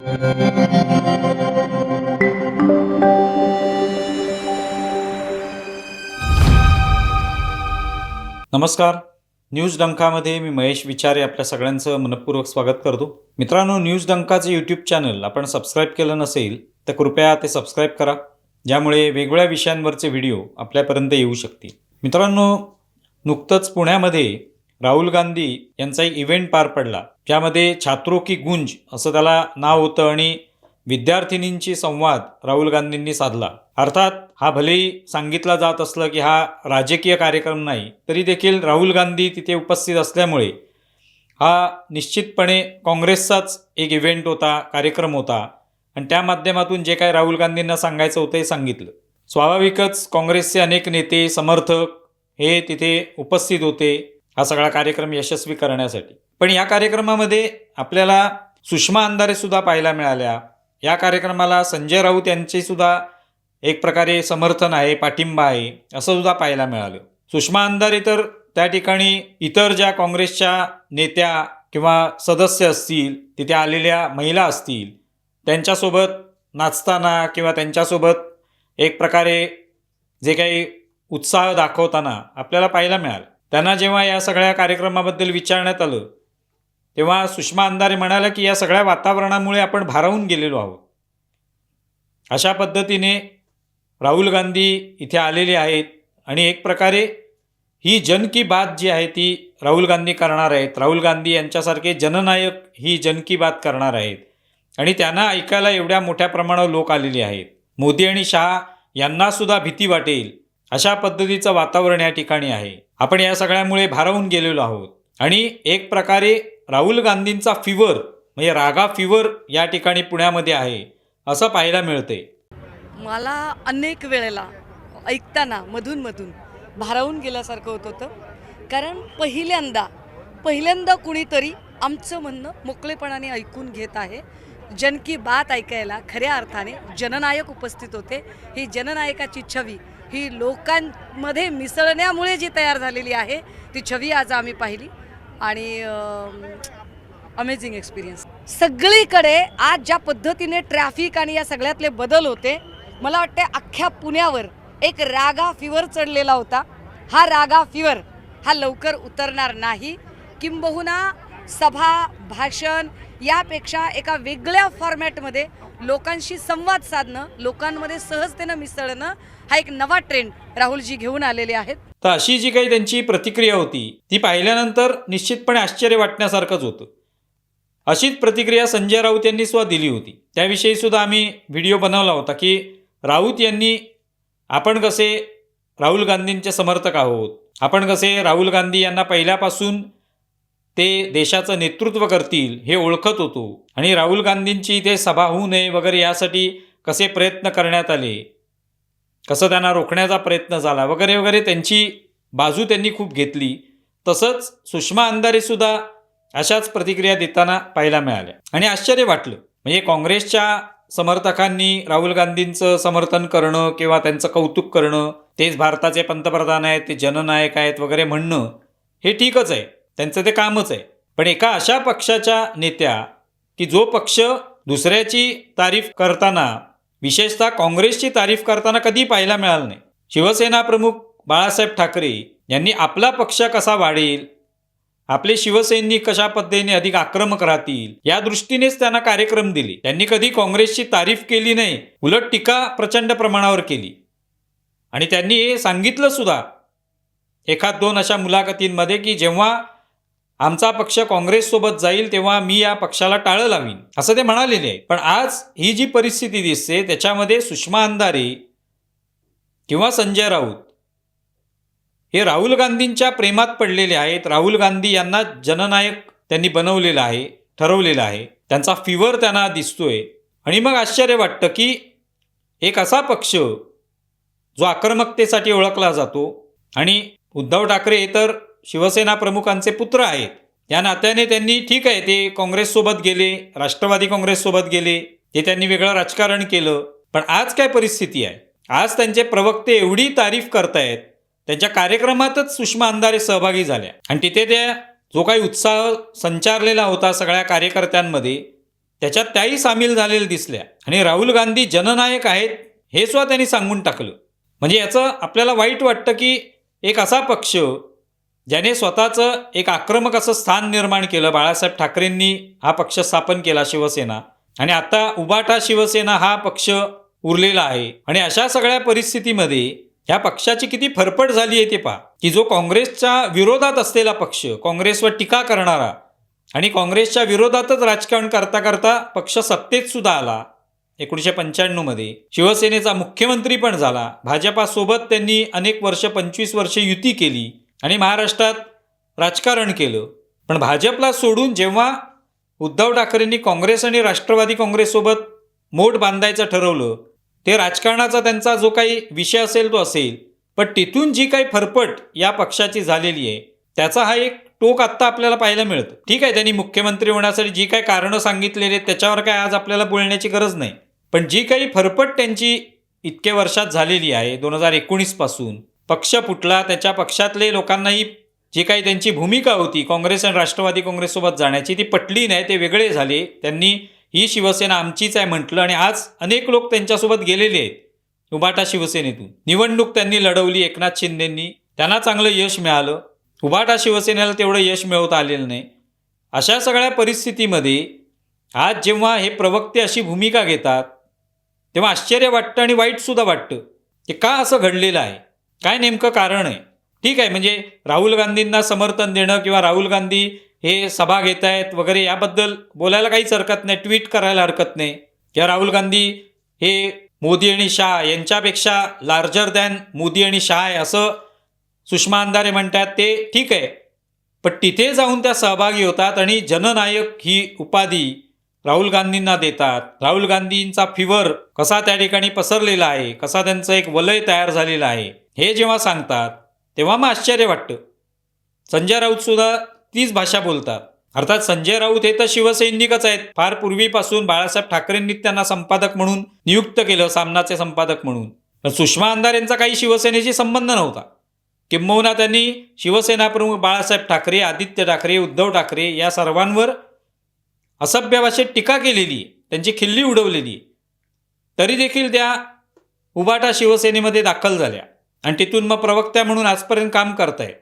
नमस्कार. न्यूज डंकामध्ये मी महेश विचारे आपल्या सगळ्यांचं मनपूर्वक स्वागत करतो. मित्रांनो, न्यूज डंकाचे यूट्यूब चॅनल आपण सबस्क्राईब केलं नसेल तर कृपया ते सबस्क्राईब करा, ज्यामुळे वेगवेगळ्या विषयांवरचे व्हिडिओ आपल्यापर्यंत येऊ शकतील. मित्रांनो, नुकतंच पुण्यामध्ये राहुल गांधी यांचा एक इव्हेंट पार पडला, ज्यामध्ये छात्रों की गुंज असं त्याला नाव होतं आणि विद्यार्थिनींची संवाद राहुल गांधींनी साधला. अर्थात हा भलेही सांगितला जात असलं की हा राजकीय कार्यक्रम नाही, तरी देखील राहुल गांधी तिथे उपस्थित असल्यामुळे हा निश्चितपणे काँग्रेसचाच एक इव्हेंट होता, कार्यक्रम होता आणि त्या माध्यमातून जे काही राहुल गांधींना सांगायचं होतं हे सांगितलं. स्वाभाविकच काँग्रेसचे अनेक नेते, समर्थक हे तिथे उपस्थित होते हा सगळा कार्यक्रम यशस्वी करण्यासाठी. पण या कार्यक्रमामध्ये आपल्याला सुषमा अंधारे सुद्धा पाहायला मिळाल्या. या कार्यक्रमाला संजय राऊत यांचे सुद्धा एक प्रकारे समर्थन आहे, पाठिंबा आहे असं सुद्धा पाहायला मिळालं. सुषमा अंधारे तर त्या ठिकाणी इतर ज्या काँग्रेसच्या नेत्या किंवा सदस्य असतील, तिथे आलेल्या महिला असतील, त्यांच्यासोबत नाचताना किंवा त्यांच्यासोबत एक प्रकारे जे काही उत्साह दाखवताना आपल्याला पाहायला मिळालं. त्यांना जेव्हा या सगळ्या कार्यक्रमाबद्दल विचारण्यात आलं तेव्हा सुषमा अंधारे म्हणाल्या की या सगळ्या वातावरणामुळे आपण भारावून गेलेलो आहोत. अशा पद्धतीने राहुल गांधी इथे आलेले आहेत आणि एक प्रकारे ही जन की बात जी आहे ती राहुल गांधी करणार आहेत. राहुल गांधी यांच्यासारखे जननायक ही जन की बात करणार आहेत आणि त्यांना ऐकायला एवढ्या मोठ्या प्रमाणावर लोक आलेले आहेत. मोदी आणि शहा यांना सुद्धा भीती वाटेल अशा पद्धतीचं वातावरण या ठिकाणी आहे. आपण या सगळ्यामुळे भारावून गेलेलो आहोत आणि एक प्रकारे राहुल गांधींचा फिवर म्हणजे रागा फिवर या ठिकाणी पुण्यामध्ये आहे असं पाहायला मिळते. मला अनेक वेळेला ऐकताना मधून भारावून गेल्यासारखं होत होतं. कारण पहिल्यांदा कुणीतरी आमचं म्हणणं मोकळेपणाने ऐकून घेत आहे. जन की बात ऐकायला खऱ्या अर्थाने जननायक उपस्थित होते. ही जननायकाची छवी ही लोकांमध्ये मिसळण्यामुळे जी तयार झालेली आहे ती छवी आज आम्ही पाहिली आणि अमेझिंग एक्सपिरियन्स. सगळीकडे आज ज्या पद्धतीने ट्रॅफिक आणि या सगळ्यातले बदल होते, मला वाटते अख्ख्या पुण्यावर एक रागा फिवर चढलेला होता. हा रागा फिवर हा लवकर उतरणार नाही. किंबहुना सभा, भाषण यापेक्षा एका वेगळ्या फॉर्मॅटमध्ये लोकांशी संवाद साधणं, लोकांमध्ये सहजतेनं मिसळणं हा एक नवा ट्रेंड राहुलजी घेऊन आलेले आहेत. तर अशी जी काही त्यांची प्रतिक्रिया होती ती पाहिल्यानंतर निश्चितपणे आश्चर्य वाटण्यासारखंच होतं. अशीच प्रतिक्रिया संजय राऊत यांनी सुद्धा दिली होती. त्याविषयी सुद्धा आम्ही व्हिडिओ बनवला होता की राऊत यांनी आपण कसे राहुल गांधींचे समर्थक आहोत, आपण कसे राहुल गांधी यांना पहिल्यापासून ते देशाचं नेतृत्व करतील हे ओळखत होतो आणि राहुल गांधींची इथे सभा होऊ नये वगैरे यासाठी कसे प्रयत्न करण्यात आले, कसं त्यांना रोखण्याचा प्रयत्न झाला वगैरे वगैरे त्यांची बाजू त्यांनी खूप घेतली. तसंच सुषमा अंधारे सुद्धा अशाच प्रतिक्रिया देताना पाहायला मिळाल्या आणि आश्चर्य वाटलं. म्हणजे काँग्रेसच्या समर्थकांनी राहुल गांधींचं समर्थन करणं किंवा त्यांचं कौतुक करणं, तेच भारताचे पंतप्रधान आहेत, ते जननायक आहेत वगैरे म्हणणं हे ठीकच आहे, त्यांचं ते कामच आहे. पण एका अशा पक्षाच्या नेत्या की जो पक्ष दुसऱ्याची तारीफ करताना, विशेषतः काँग्रेसची तारीफ करताना कधी पाहायला मिळालं नाही. शिवसेना प्रमुख बाळासाहेब ठाकरे यांनी आपला पक्ष कसा वाढेल, आपले शिवसैनिक कशा पद्धतीने अधिक आक्रमक राहतील या दृष्टीनेच त्यांना कार्यक्रम दिले. त्यांनी कधी काँग्रेसची तारीफ केली नाही, उलट टीका प्रचंड प्रमाणावर केली. आणि त्यांनी हे सांगितलं सुद्धा एखाद दोन अशा मुलाखतींमध्ये की जेव्हा आमचा पक्ष काँग्रेससोबत जाईल तेव्हा मी या पक्षाला टाळं लावीन असं ते म्हणालेले आहे. पण आज ही जी परिस्थिती दिसते त्याच्यामध्ये सुषमा अंधारे किंवा संजय राऊत हे राहुल गांधींच्या प्रेमात पडलेले आहेत. राहुल गांधी यांना जननायक त्यांनी बनवलेलं आहे, ठरवलेलं आहे. त्यांचा फिवर त्यांना दिसतोय आणि मग आश्चर्य वाटतं की एक असा पक्ष जो आक्रमकतेसाठी ओळखला जातो आणि उद्धव ठाकरे हे तर शिवसेना प्रमुखांचे पुत्र आहेत, या नात्याने त्यांनी ठीक आहे ते काँग्रेससोबत गेले, राष्ट्रवादी काँग्रेससोबत गेले, ते त्यांनी वेगळं राजकारण केलं. पण आज काय परिस्थिती आहे, आज त्यांचे प्रवक्ते एवढी तारीफ करतायत, त्यांच्या कार्यक्रमातच सुषमा अंधारे सहभागी झाल्या आणि तिथे त्या जो काही उत्साह संचारलेला होता सगळ्या कार्यकर्त्यांमध्ये त्याच्यात त्याही सामील झालेल्या दिसल्या आणि राहुल गांधी जननायक आहेत हे सुद्धा त्यांनी सांगून टाकलं. म्हणजे याचं आपल्याला वाईट वाटतं की एक असा पक्ष ज्याने स्वतःचं एक आक्रमक असं स्थान निर्माण केलं, बाळासाहेब ठाकरेंनी हा पक्ष स्थापन केला शिवसेना, आणि आता उभाटा शिवसेना हा पक्ष उरलेला आहे. आणि अशा सगळ्या परिस्थितीमध्ये ह्या पक्षाची किती फरफट झाली आहे ते पहा, की जो काँग्रेसच्या विरोधात असलेला पक्ष, काँग्रेसवर टीका करणारा आणि काँग्रेसच्या विरोधातच राजकारण करता करता पक्ष सत्तेत सुद्धा आला 1995 शिवसेनेचा मुख्यमंत्री पण झाला. भाजपासोबत त्यांनी अनेक वर्ष 25 वर्ष युती केली आणि महाराष्ट्रात राजकारण केलं. पण भाजपला सोडून जेव्हा उद्धव ठाकरेंनी काँग्रेस आणि राष्ट्रवादी काँग्रेससोबत मोठ बांधायचं ठरवलं, ते राजकारणाचा त्यांचा जो काही विषय असेल तो असेल, पण तिथून जी काही फरफट या पक्षाची झालेली आहे त्याचा हा एक टोक आत्ता आपल्याला पाहायला मिळतं. ठीक आहे, त्यांनी मुख्यमंत्री होण्यासाठी जी काही कारणं सांगितलेली आहेत त्याच्यावर काय आज आपल्याला बोलण्याची गरज नाही, पण जी काही फरफट त्यांची इतक्या वर्षात झालेली आहे 2019 पासून, पक्ष फुटला, त्याच्या पक्षातले लोकांनाही जी काही त्यांची भूमिका होती काँग्रेस आणि राष्ट्रवादी काँग्रेससोबत जाण्याची ती पटली नाही, ते वेगळे झाले. त्यांनी ही शिवसेना आमचीच आहे म्हटलं आणि आज अनेक लोक त्यांच्यासोबत गेलेले आहेत उभाटा शिवसेनेतून. निवडणूक त्यांनी लढवली एकनाथ शिंदेंनी, त्यांना चांगलं यश मिळालं. उभाटा शिवसेनेला तेवढं यश मिळवता आलेलं नाही. अशा सगळ्या परिस्थितीमध्ये आज जेव्हा हे प्रवक्ते अशी भूमिका घेतात तेव्हा आश्चर्य वाटतं आणि वाईटसुद्धा वाटतं की का असं घडलेलं आहे, काय नेमकं कारण आहे. ठीक आहे, म्हणजे राहुल गांधींना समर्थन देणं किंवा राहुल गांधी हे सभा घेत आहेत वगैरे याबद्दल बोलायला काहीच हरकत नाही, ट्विट करायला हरकत नाही, किंवा राहुल गांधी हे मोदी आणि शाह यांच्यापेक्षा लार्जर दॅन मोदी आणि शाह आहे असं सुषमा अंधारे म्हणतात, ते ठीक आहे. पण तिथे जाऊन त्या सहभागी होतात आणि जननायक ही उपाधी राहुल गांधींना देतात. राहुल गांधींचा फिवर कसा त्या ठिकाणी पसरलेला आहे, कसा त्यांचं एक वलय तयार झालेलं आहे हे जेव्हा सांगतात तेव्हा मग आश्चर्य वाटतं. संजय राऊत सुद्धा तीच भाषा बोलतात. अर्थात संजय राऊत हे तर शिवसैनिकच आहेत, फार पूर्वीपासून बाळासाहेब ठाकरेंनी त्यांना संपादक म्हणून नियुक्त केलं, सामनाचे संपादक म्हणून. पण सुषमा अंधारेंचा काही शिवसेनेशी संबंध नव्हता. किंबहुना त्यांनी शिवसेना प्रमुख बाळासाहेब ठाकरे, आदित्य ठाकरे, उद्धव ठाकरे या सर्वांवर असभ्य भाषेत टीका केलेली आहे, त्यांची खिल्ली उडवलेली आहे. तरी देखील त्या उभाटा शिवसेनेमध्ये दाखल झाल्या आणि तिथून मग प्रवक्त्या म्हणून आजपर्यंत काम करतायत.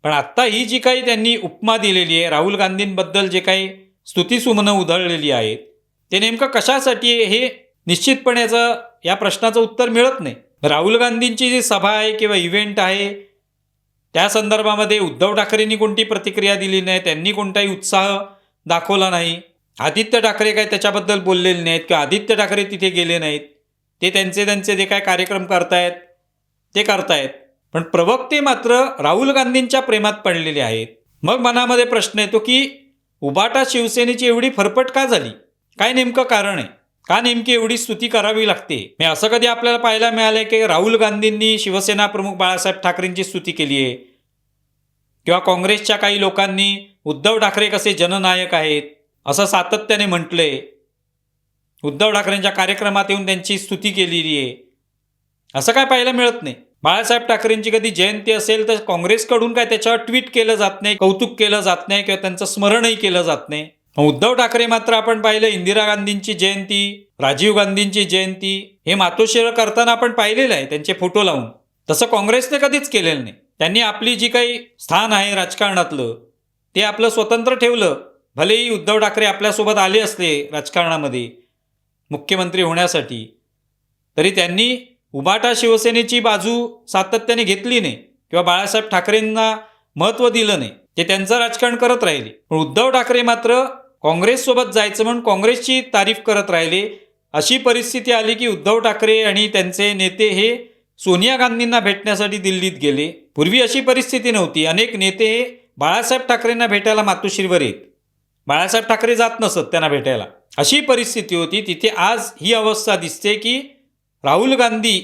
पण आत्ता ही जी काही त्यांनी उपमा दिलेली आहे, राहुल गांधींबद्दल जे काही स्तुतिसुमनं उधळलेली आहेत, ते नेमकं कशासाठी आहे हे निश्चितपणे या प्रश्नाचं उत्तर मिळत नाही. राहुल गांधींची जी सभा आहे किंवा इव्हेंट आहे त्या संदर्भामध्ये उद्धव ठाकरेंनी कोणती प्रतिक्रिया दिली नाही, त्यांनी कोणताही उत्साह दाखवला नाही. आदित्य ठाकरे काय त्याच्याबद्दल बोललेले नाहीत किंवा आदित्य ठाकरे तिथे गेले नाहीत, ते त्यांचे जे काय कार्यक्रम करतायत ते करतायत. पण प्रवक्ते मात्र राहुल गांधींच्या प्रेमात पडलेले आहेत. मग मनामध्ये प्रश्न येतो की उभाटा शिवसेनेची एवढी फरफट का झाली, काय नेमकं कारण आहे, का नेमकी एवढी स्तुती करावी लागते. मी असं कधी आपल्याला पाहायला मिळालं की राहुल गांधींनी शिवसेना प्रमुख बाळासाहेब ठाकरेंची स्तुती केली आहे किंवा काँग्रेसच्या काही लोकांनी उद्धव ठाकरे कसे जननायक आहेत असं सातत्याने म्हटलंय, उद्धव ठाकरेंच्या कार्यक्रमात येऊन त्यांची स्तुती केलेली आहे, असं काय पाहायला मिळत नाही. बाळासाहेब ठाकरेंची कधी जयंती असेल तर काँग्रेसकडून काय त्याच्यावर ट्विट केलं जात नाही, कौतुक केलं जात नाही किंवा त्यांचं स्मरणही केलं जात नाही. उद्धव ठाकरे मात्र आपण पाहिलं इंदिरा गांधींची जयंती, राजीव गांधींची जयंती हे मातोश्रीवर करताना आपण पाहिलेलं आहे त्यांचे फोटो लावून. तसं काँग्रेसने कधीच केलेलं नाही. त्यांनी आपली जी काही स्थान आहे राजकारणातलं ते आपलं स्वतंत्र ठेवलं. भलेही उद्धव ठाकरे आपल्यासोबत आले असले राजकारणामध्ये मुख्यमंत्री होण्यासाठी, तरी त्यांनी उभाटा शिवसेनेची बाजू सातत्याने घेतली नाही किंवा बाळासाहेब ठाकरेंना महत्त्व दिलं नाही, ते त्यांचं राजकारण करत राहिले. पण उद्धव ठाकरे मात्र काँग्रेससोबत जायचं म्हणून काँग्रेसची तारीफ करत राहिले. अशी परिस्थिती आली की उद्धव ठाकरे आणि त्यांचे नेते हे सोनिया गांधींना भेटण्यासाठी दिल्लीत गेले. पूर्वी अशी परिस्थिती नव्हती. अनेक नेते हे बाळासाहेब ठाकरेंना भेटायला मातोश्रीवर येत, बाळासाहेब ठाकरे जात नसत त्यांना भेटायला. अशी परिस्थिती होती. तिथे आज ही अवस्था दिसते की राहुल गांधी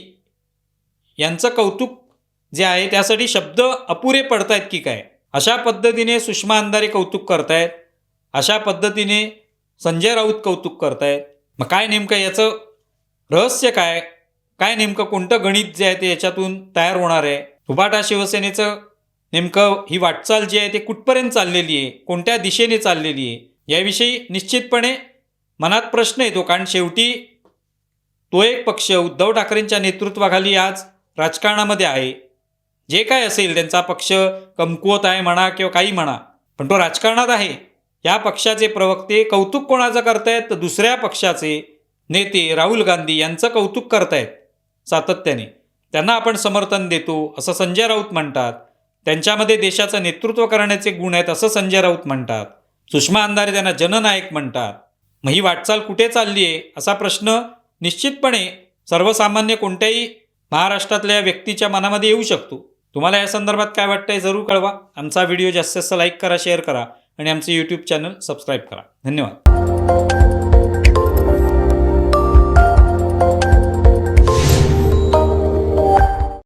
यांचं कौतुक जे आहे त्यासाठी शब्द अपुरे पडतायत की काय. अशा पद्धतीने सुषमा अंधारे कौतुक करतायत, अशा पद्धतीने संजय राऊत कौतुक करतायत. मग काय नेमकं याचं रहस्य काय, काय नेमकं कोणतं गणित जे आहे ते याच्यातून तयार होणार आहे. उभाटा शिवसेनेचं नेमकं ही वाटचाल जी आहे ते कुठपर्यंत चाललेली आहे, कोणत्या दिशेने चाललेली आहे, याविषयी निश्चितपणे मनात प्रश्न येतो, कारण शेवटी तो एक पक्ष उद्धव ठाकरेंच्या नेतृत्वाखाली आज राजकारणामध्ये आहे. जे काय असेल त्यांचा पक्ष कमकुवत आहे म्हणा किंवा काही म्हणा, पण तो राजकारणात आहे. या पक्षाचे प्रवक्ते कौतुक कोणाचं करतायत, तर दुसऱ्या पक्षाचे नेते राहुल गांधी यांचं कौतुक करतायत सातत्याने. त्यांना आपण समर्थन देतो असं संजय राऊत म्हणतात. त्यांच्यामध्ये देशाचं नेतृत्व करण्याचे गुण आहेत असं संजय राऊत म्हणतात. सुषमा अंधारे त्यांना जननायक म्हणतात. मग ही वाटचाल कुठे चालली आहे असा प्रश्न निश्चितपणे सर्वसामान्य कोणत्याही महाराष्ट्रातल्या व्यक्तीच्या मनामध्ये येऊ शकतो. तुम्हाला या संदर्भात काय वाटतंय जरूर कळवा. आमचा व्हिडिओ जास्तीत जास्त लाईक करा, शेअर करा आणि आमचे यूट्यूब चॅनल सबस्क्राईब करा. धन्यवाद.